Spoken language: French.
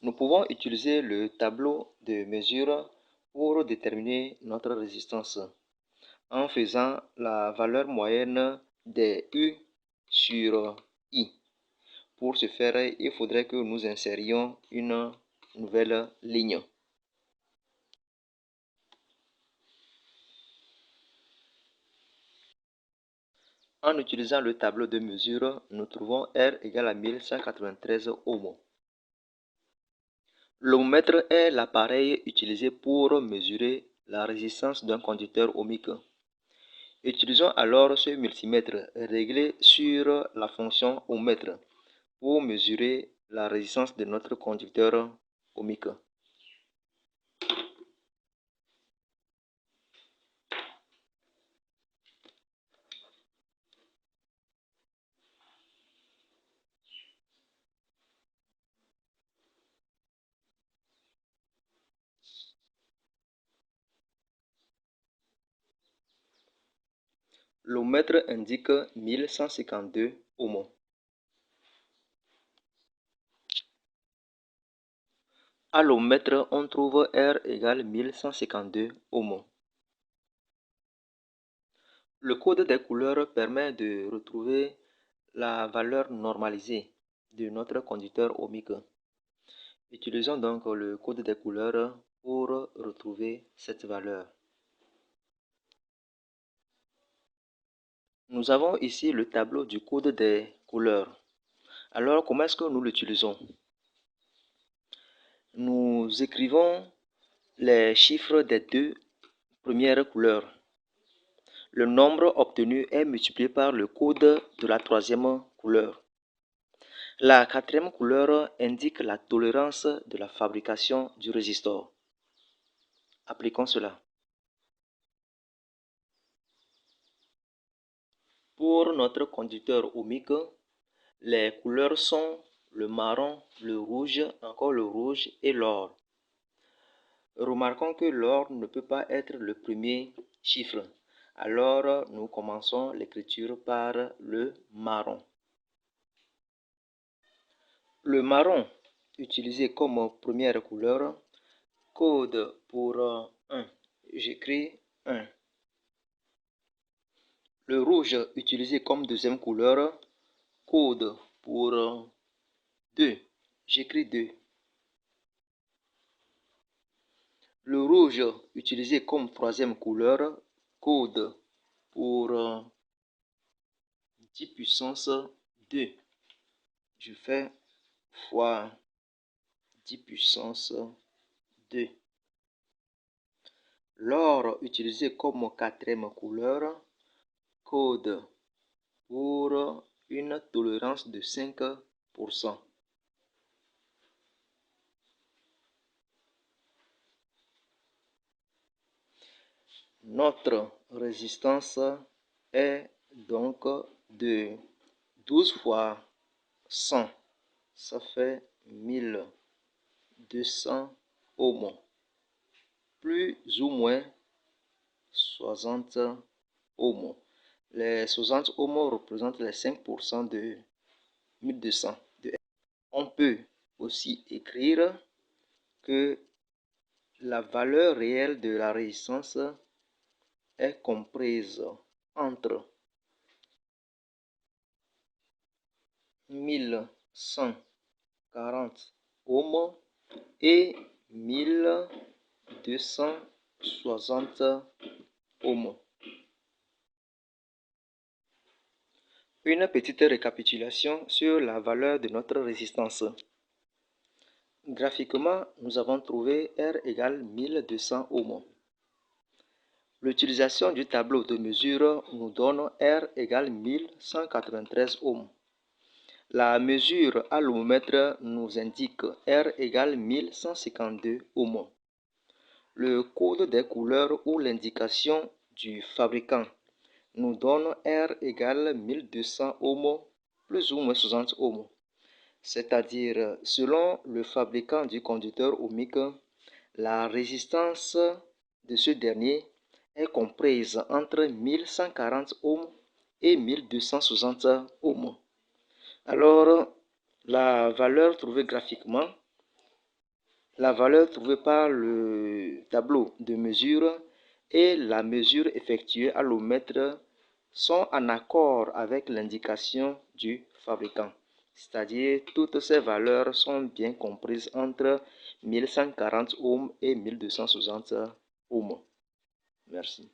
Nous pouvons utiliser le tableau de mesure pour déterminer notre résistance en faisant la valeur moyenne des U sur I. Pour ce faire, il faudrait que nous insérions une nouvelle ligne. En utilisant le tableau de mesure, nous trouvons R égale à 1193 ohms. L'ohmètre est l'appareil utilisé pour mesurer la résistance d'un conducteur ohmique. Utilisons alors ce multimètre réglé sur la fonction ohmètre pour mesurer la résistance de notre conducteur ohmique. L'ohmètre indique 1152 ohms. À l'ohmètre, on trouve R égale 1152 ohms. Le code des couleurs permet de retrouver la valeur normalisée de notre conducteur ohmique. Utilisons donc le code des couleurs pour retrouver cette valeur. Nous avons ici le tableau du code des couleurs. Alors, comment est-ce que nous l'utilisons? Nous écrivons les chiffres des deux premières couleurs. Le nombre obtenu est multiplié par le code de la troisième couleur. La quatrième couleur indique la tolérance de la fabrication du résistor. Appliquons cela. Pour notre conducteur ohmique, les couleurs sont le marron, le rouge, encore le rouge et l'or. Remarquons que l'or ne peut pas être le premier chiffre. Alors, nous commençons l'écriture par le marron. Le marron, utilisé comme première couleur, code pour 1. J'écris 1. Le rouge, utilisé comme deuxième couleur, code pour 2. J'écris 2. Le rouge, utilisé comme troisième couleur, code pour 10 puissance 2. Je fais fois 10 puissance 2. L'or, utilisé comme quatrième couleur, code pour une tolérance de 5%. Notre résistance est donc de 12 fois 100. Ça fait 1200 ohms. Plus ou moins 60 ohms. Les 60 ohms représentent les 5% de 1200. On peut aussi écrire que la valeur réelle de la résistance est comprise entre 1140 ohms et 1260 ohms. Une petite récapitulation sur la valeur de notre résistance. Graphiquement, nous avons trouvé R égale 1200 ohms. L'utilisation du tableau de mesure nous donne R égale 1193 ohms. La mesure à l'ohmètre nous indique R égale 1152 ohms. Le code des couleurs ou l'indication du fabricant nous donne R égale 1200 ohms plus ou moins 60 ohms. C'est-à-dire, selon le fabricant du conducteur ohmique, la résistance de ce dernier est comprise entre 1140 ohms et 1260 ohms. Alors, la valeur trouvée graphiquement La valeur trouvée par le tableau de mesure et la mesure effectuée à l'ohmètre sont en accord avec l'indication du fabricant. C'est-à-dire toutes ces valeurs sont bien comprises entre 1140 ohms et 1260 ohms. Merci.